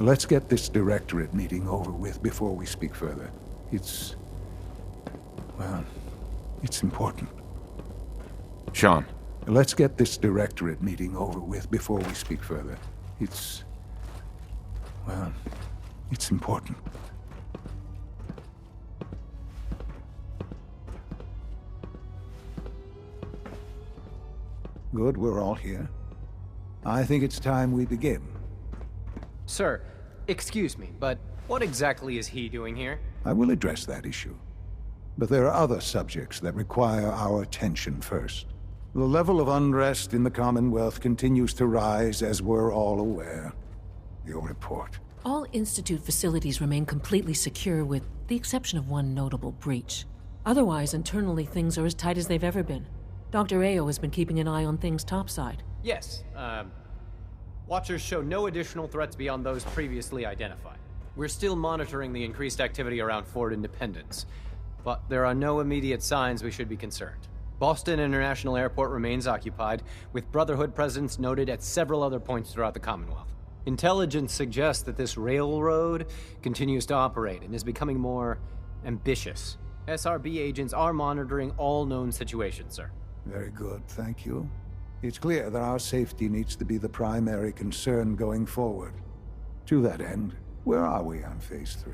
Let's get this directorate meeting over with before we speak further. It's important. Sean. Let's get this directorate meeting over with before we speak further. It's important. Good, we're all here. I think it's time we begin. Sir, excuse me, but what exactly is he doing here? I will address that issue. But there are other subjects that require our attention first. The level of unrest in the Commonwealth continues to rise, as we're all aware. Your report. All Institute facilities remain completely secure with the exception of one notable breach. Otherwise, internally things are as tight as they've ever been. Dr. A.O. has been keeping an eye on things topside. Yes, Watchers show no additional threats beyond those previously identified. We're still monitoring the increased activity around Fort Independence, but there are no immediate signs we should be concerned. Boston International Airport remains occupied, with Brotherhood presence noted at several other points throughout the Commonwealth. Intelligence suggests that this railroad continues to operate and is becoming more ambitious. SRB agents are monitoring all known situations, sir. Very good, thank you. It's clear that our safety needs to be the primary concern going forward. To that end, where are we on Phase 3?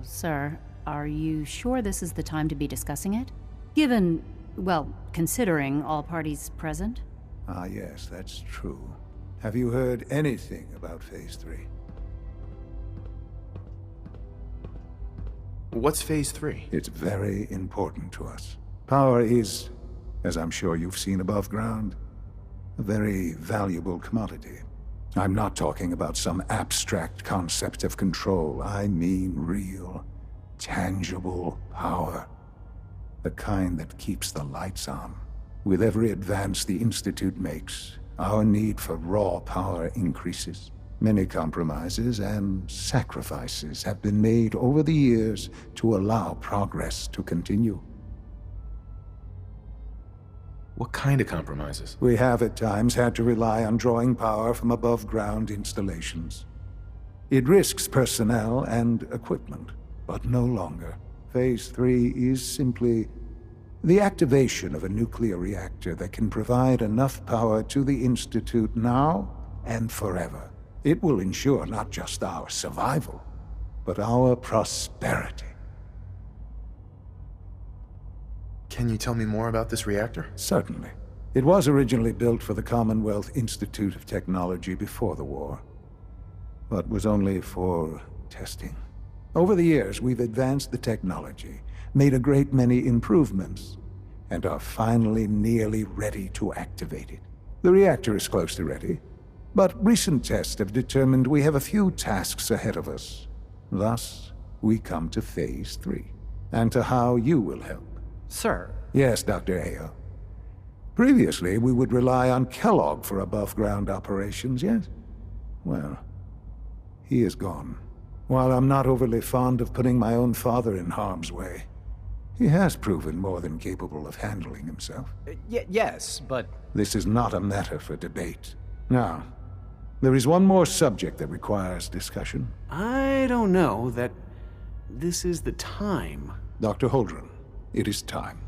Sir, are you sure this is the time to be discussing it? Given, well, considering all parties present? Ah, yes, that's true. Have you heard anything about Phase 3? What's Phase 3? It's very important to us. Power is, as I'm sure you've seen above ground, a very valuable commodity. I'm not talking about some abstract concept of control. I mean real, tangible power. The kind that keeps the lights on. With every advance the Institute makes, our need for raw power increases. Many compromises and sacrifices have been made over the years to allow progress to continue. What kind of compromises? We have at times had to rely on drawing power from above-ground installations. It risks personnel and equipment, but no longer. Phase 3 is simply the activation of a nuclear reactor that can provide enough power to the Institute now and forever. It will ensure not just our survival, but our prosperity. Can you tell me more about this reactor? Certainly. It was originally built for the Commonwealth Institute of Technology before the war, but was only for testing. Over the years, we've advanced the technology, made a great many improvements, and are finally nearly ready to activate it. The reactor is close to ready, but recent tests have determined we have a few tasks ahead of us. Thus, we come to Phase 3, and to how you will help. Sir. Yes, Dr. A.O. Previously, we would rely on Kellogg for above-ground operations, yes? Well, he is gone. While I'm not overly fond of putting my own father in harm's way, he has proven more than capable of handling himself. Yes, but... This is not a matter for debate. Now, there is one more subject that requires discussion. I don't know that this is the time. Dr. Holdren, it is time.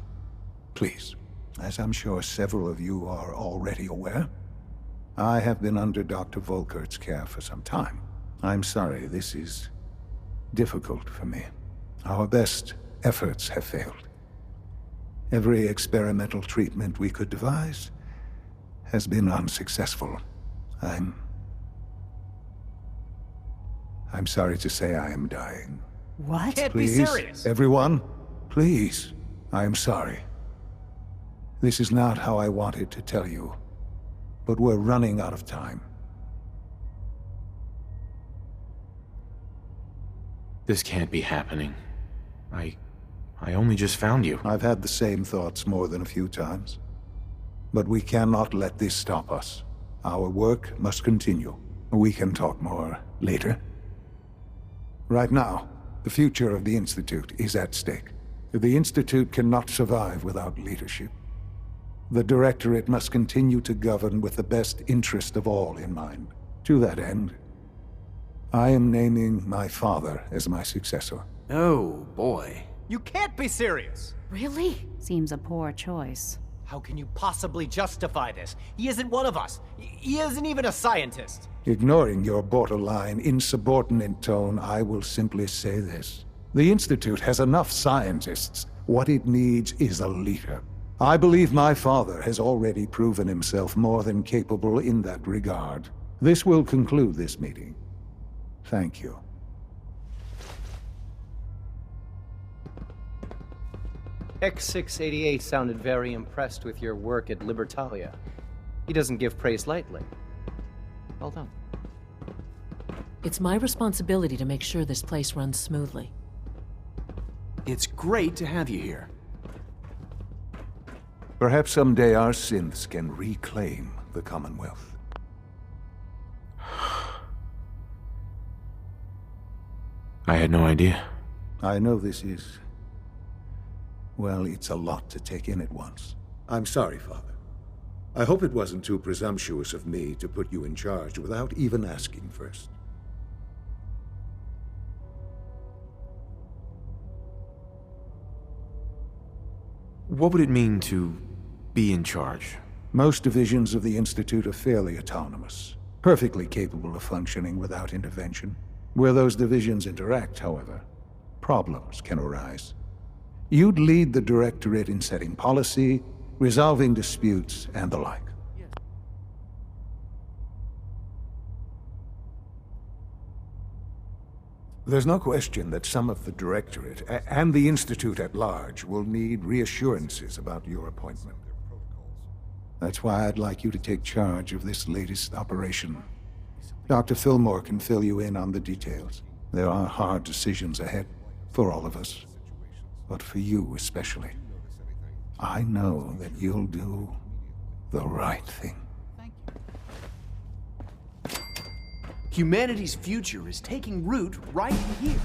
Please, as I'm sure several of you are already aware, I have been under Dr. Volkert's care for some time. I'm sorry, this is difficult for me. Our best efforts have failed. Every experimental treatment we could devise has been unsuccessful. I'm sorry to say I am dying. What? Can't Please, be serious. everyone, please, I am sorry. This is not how I wanted to tell you, but we're running out of time. This can't be happening. I only just found you. I've had the same thoughts more than a few times. But we cannot let this stop us. Our work must continue. We can talk more later. Right now, the future of the Institute is at stake. The Institute cannot survive without leadership. The Directorate must continue to govern with the best interest of all in mind. To that end, I am naming my father as my successor. Oh, boy. You can't be serious! Really? Seems a poor choice. How can you possibly justify this? He isn't one of us. He isn't even a scientist. Ignoring your borderline, insubordinate tone, I will simply say this. The Institute has enough scientists. What it needs is a leader. I believe my father has already proven himself more than capable in that regard. This will conclude this meeting. Thank you. X688 sounded very impressed with your work at Libertalia. He doesn't give praise lightly. Well done. It's my responsibility to make sure this place runs smoothly. It's great to have you here. Perhaps someday our synths can reclaim the Commonwealth. I had no idea. I know this is... well, it's a lot to take in at once. I'm sorry, Father. I hope it wasn't too presumptuous of me to put you in charge without even asking first. What would it mean to be in charge? Most divisions of the Institute are fairly autonomous, perfectly capable of functioning without intervention. Where those divisions interact, however, problems can arise. You'd lead the Directorate in setting policy, resolving disputes, and the like. There's no question that some of the Directorate, and the Institute at large, will need reassurances about your appointment. That's why I'd like you to take charge of this latest operation. Dr. Fillmore can fill you in on the details. There are hard decisions ahead, for all of us. But for you especially. I know that you'll do the right thing. Humanity's future is taking root right here.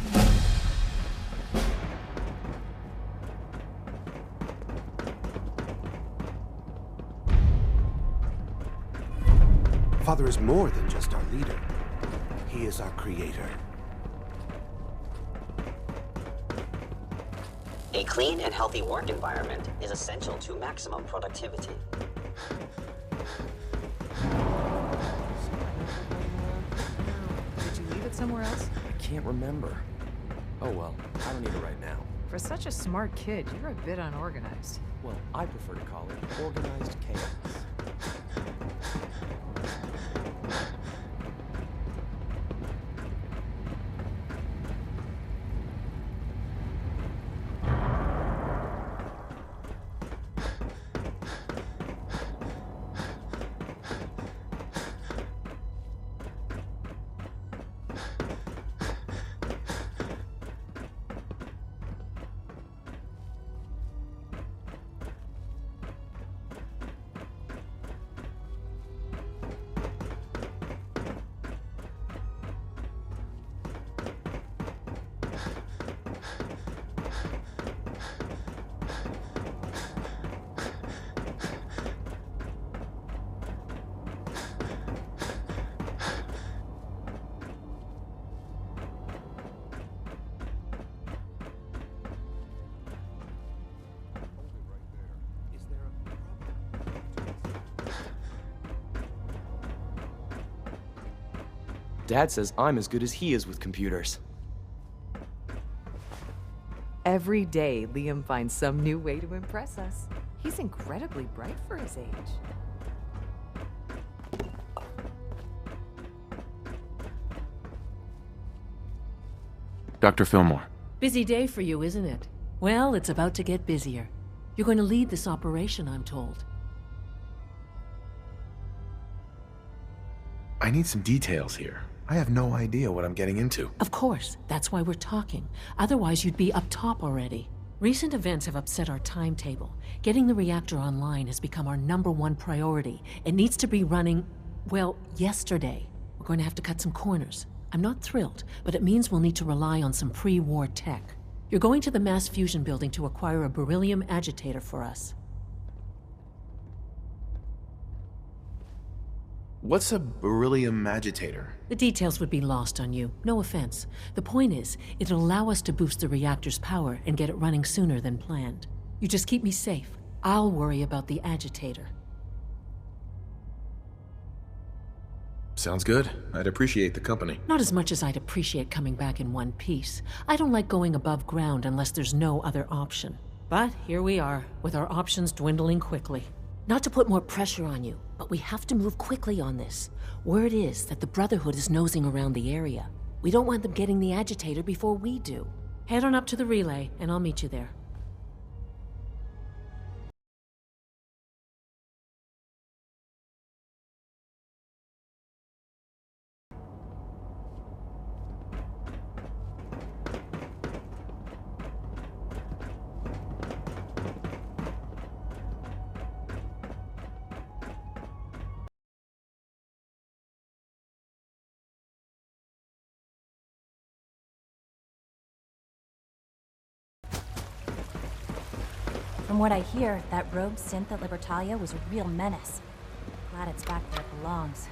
Father is more than just our leader. He is our creator. A clean and healthy work environment is essential to maximum productivity. Did you leave it somewhere else? I can't remember. Oh well, I don't need it right now. For such a smart kid, you're a bit unorganized. Well, I prefer to call it organized chaos. Dad says I'm as good as he is with computers. Every day, Liam finds some new way to impress us. He's incredibly bright for his age. Dr. Fillmore. Busy day for you, isn't it? Well, it's about to get busier. You're going to lead this operation, I'm told. I need some details here. I have no idea what I'm getting into. Of course, that's why we're talking. Otherwise, you'd be up top already. Recent events have upset our timetable. Getting the reactor online has become our #1 priority. It needs to be running, well, yesterday. We're going to have to cut some corners. I'm not thrilled, but it means we'll need to rely on some pre-war tech. You're going to the mass fusion building to acquire a beryllium agitator for us. What's a beryllium agitator? The details would be lost on you. No offense. The point is, it'll allow us to boost the reactor's power and get it running sooner than planned. You just keep me safe. I'll worry about the agitator. Sounds good. I'd appreciate the company. Not as much as I'd appreciate coming back in one piece. I don't like going above ground unless there's no other option. But here we are, with our options dwindling quickly. Not to put more pressure on you, but we have to move quickly on this. Word is that the Brotherhood is nosing around the area. We don't want them getting the agitator before we do. Head on up to the relay, and I'll meet you there. From what I hear, that rogue synth at Libertalia was a real menace. Glad it's back where it belongs.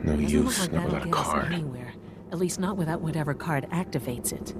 No Doesn't use, look like never that'll let a get us card. anywhere. At least not without whatever card activates it.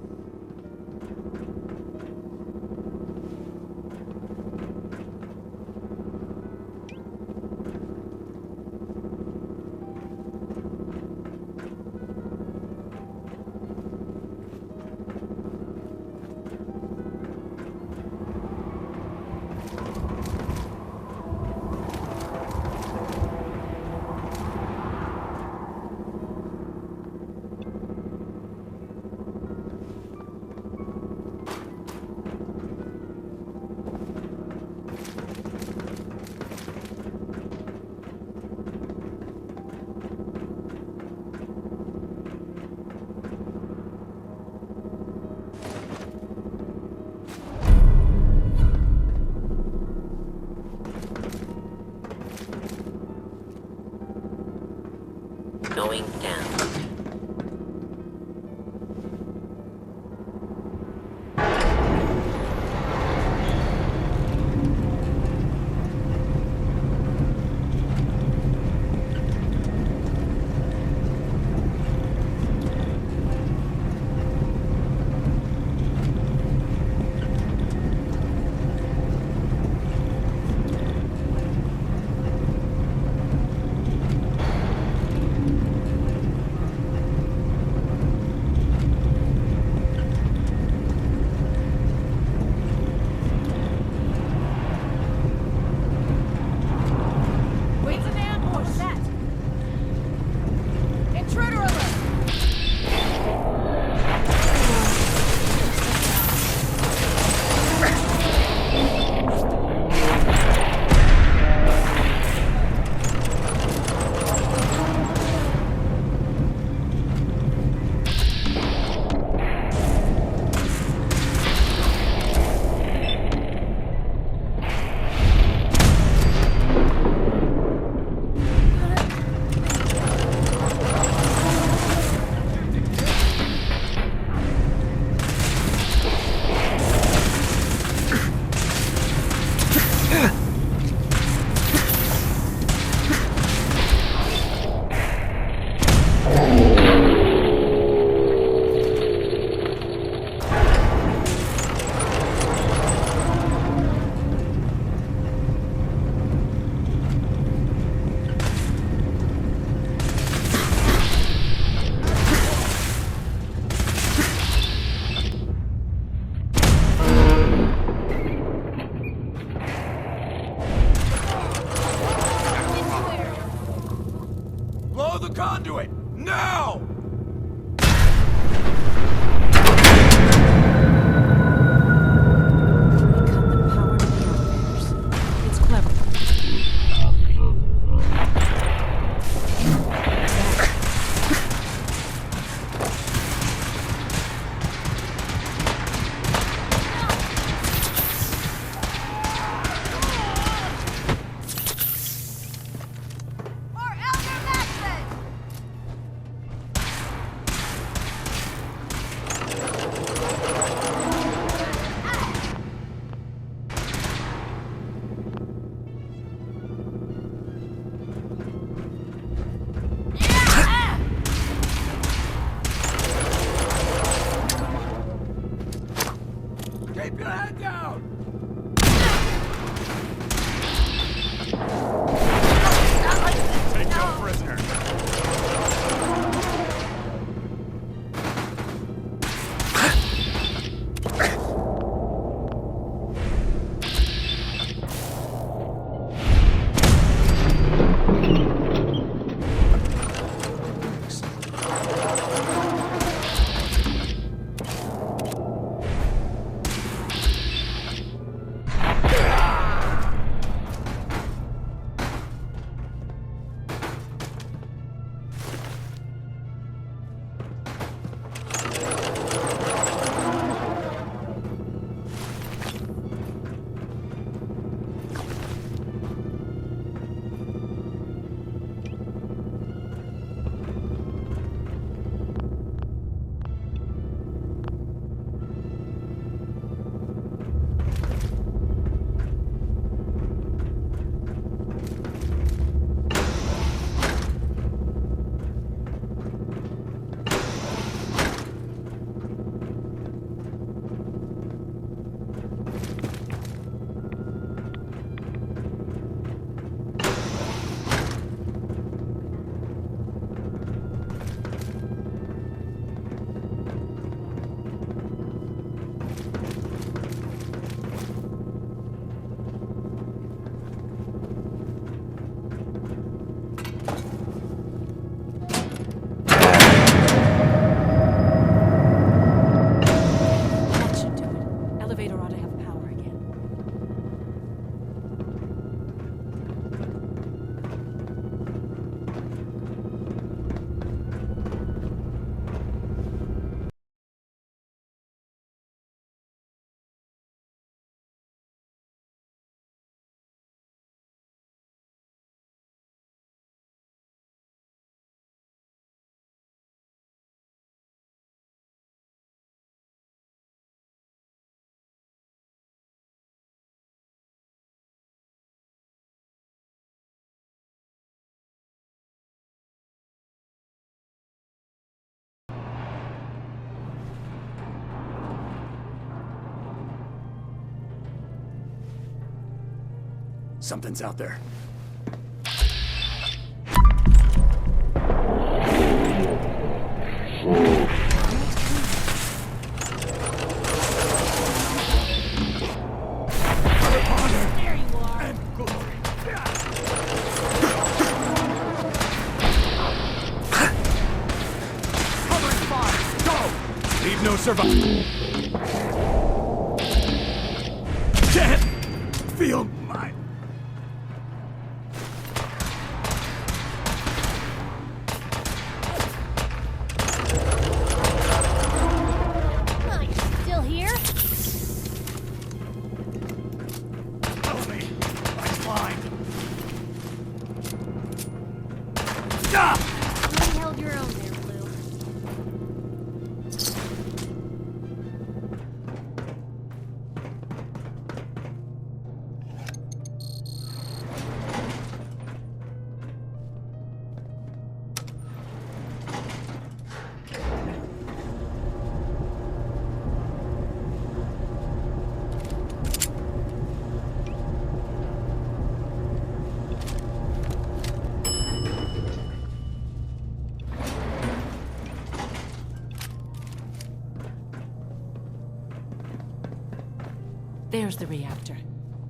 Something's out there. No survival. Can't feel my. Oh, you still here? Help me! I'm blind. Ah! You held your own there, Blue. There's the reactor.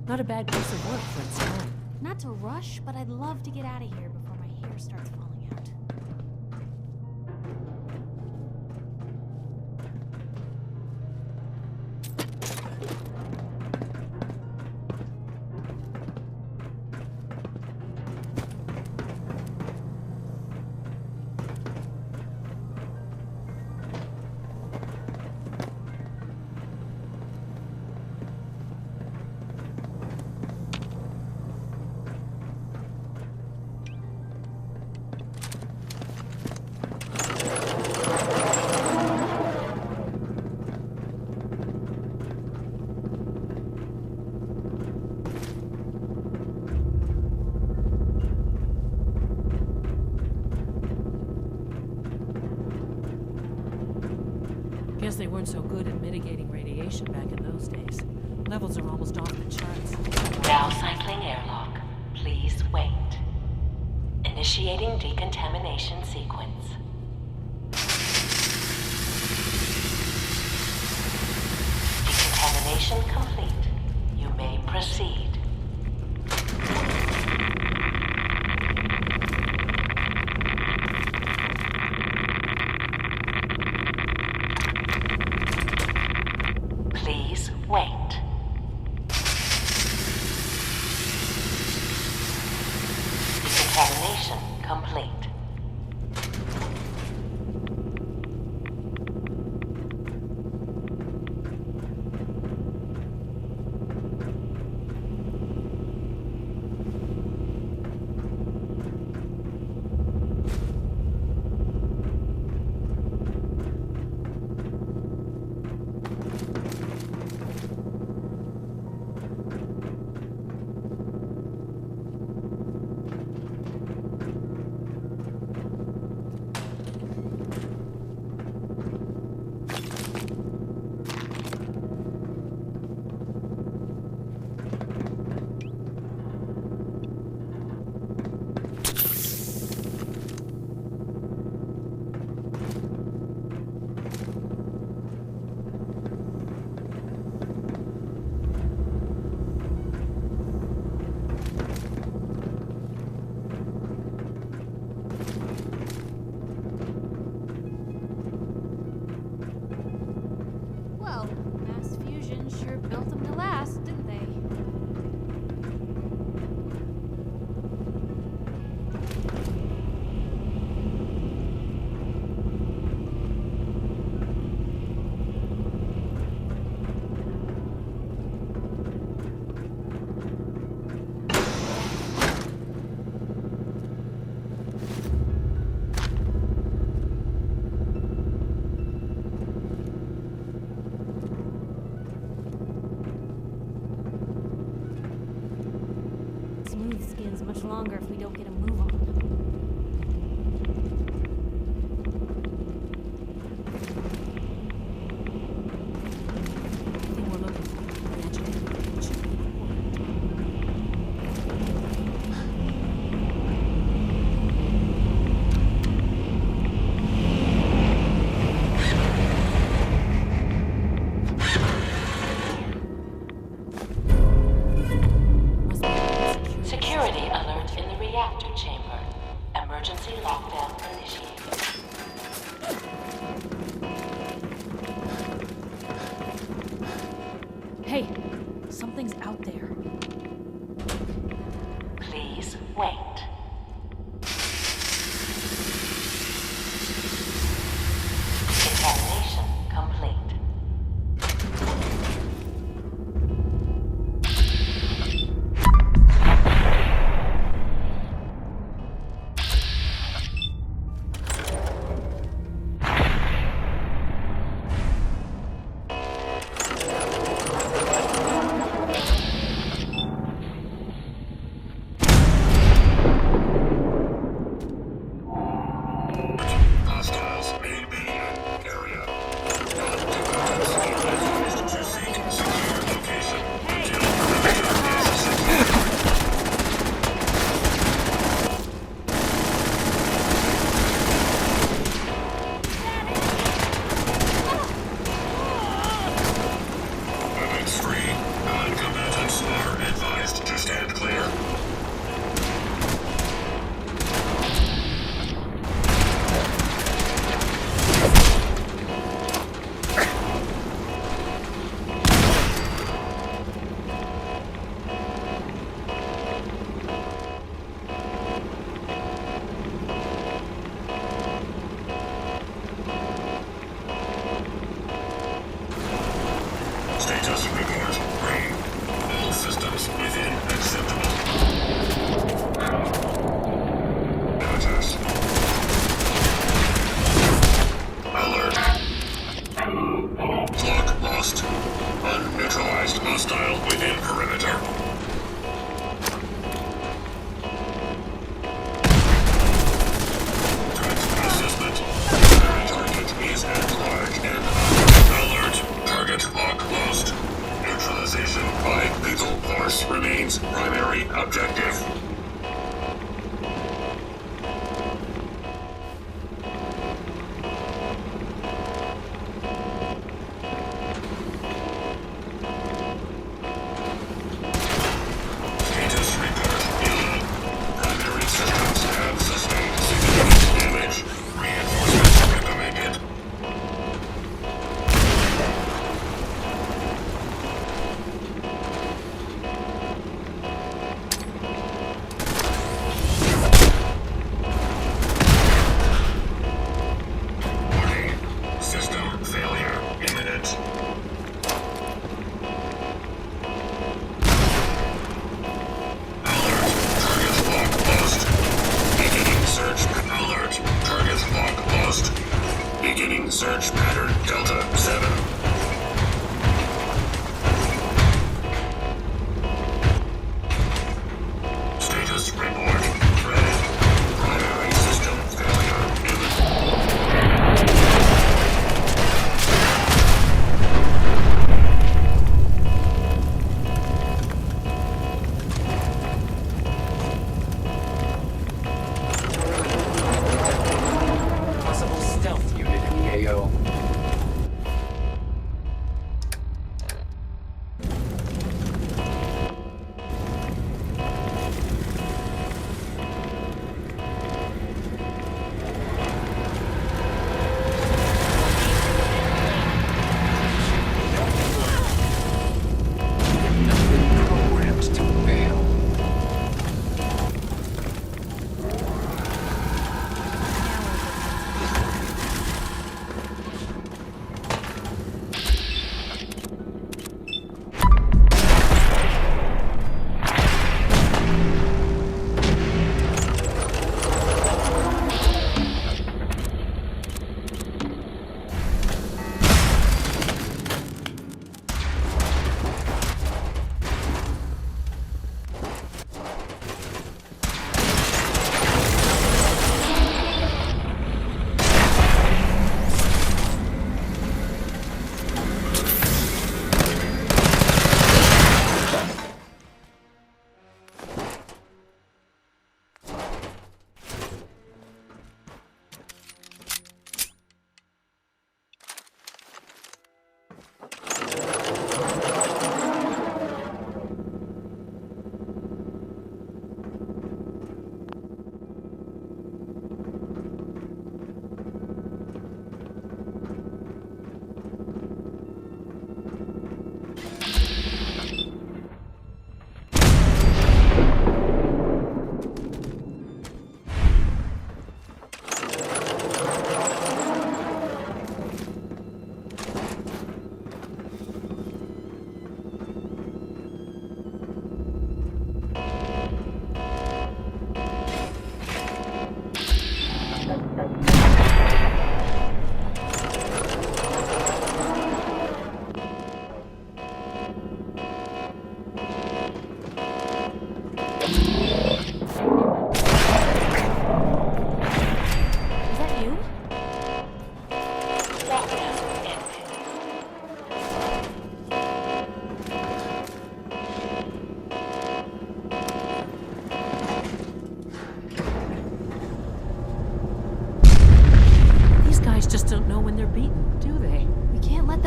Not a bad piece of work for its time. Not to rush, but I'd love to get out of here before my hair starts falling out. Guess they weren't so good at mitigating radiation back in those days. Levels are almost off the charts. Now cycling airlock. Please wait. Initiating decontamination sequence. Decontamination complete. You may proceed. Please wait. Decontamination complete. Hey, something's out there. Please wait. Contamination complete. Status report. Green. All systems within acceptable. Notice. Alert. Clock lost. Unneutralized hostile within perimeter. Threat assessment. Target is at large and alert. Target lock lost.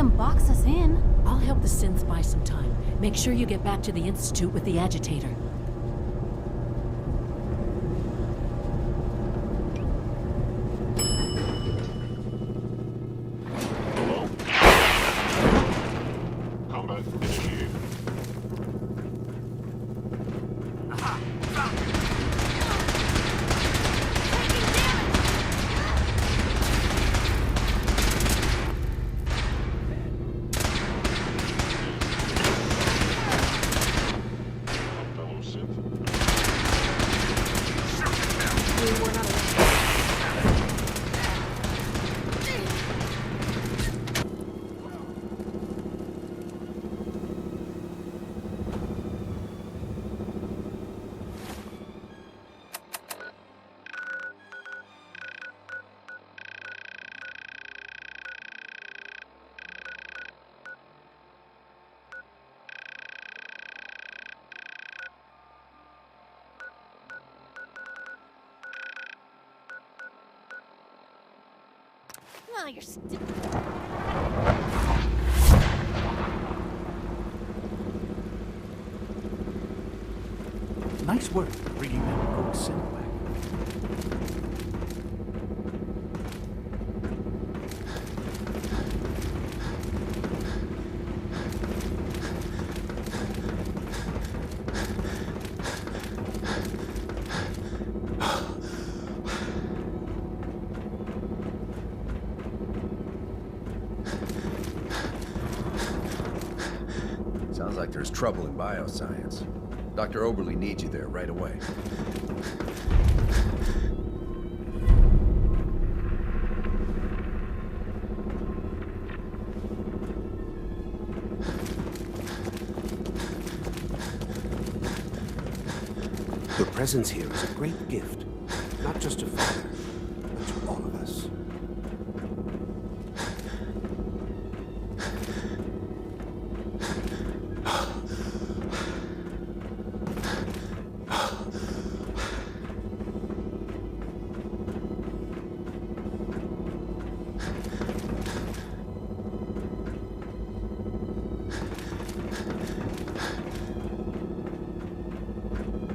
them box us in. I'll help the synths buy some time. Make sure you get back to the Institute with the agitator. Combat initiated. Oh, you're still... Nice work bringing that rogue synth back. Sounds like there's trouble in bioscience. Dr. Oberly needs you there right away. Your presence here is a great gift, not just to Father, but to all of us.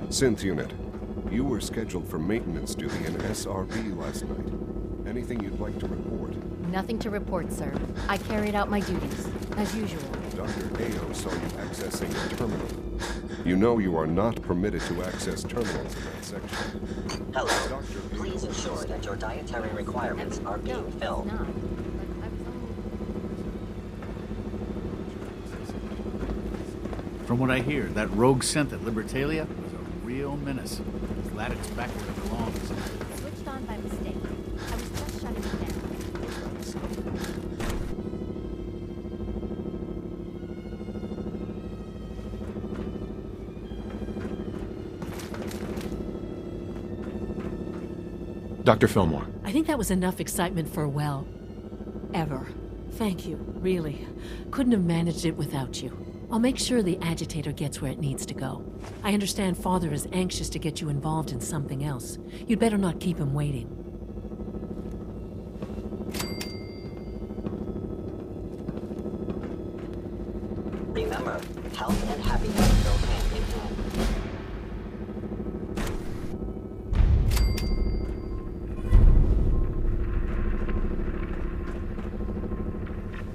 Synth unit, you were scheduled for maintenance duty in SRB last night. Anything you'd like to report? Nothing to report, sir. I carried out my duties, as usual. Dr. A.O. saw you accessing a terminal. You know you are not permitted to access terminals in that section. Hello. Please ensure that your dietary requirements are being filled. From what I hear, that rogue synth at Libertalia was a real menace. Glad it's back where it belongs. Switched on by mistake. I was just shutting it down. Dr. Fillmore. I think that was enough excitement for, well, ever. Thank you, really. Couldn't have managed it without you. I'll make sure the agitator gets where it needs to go. I understand Father is anxious to get you involved in something else. You'd better not keep him waiting. Remember, health and happiness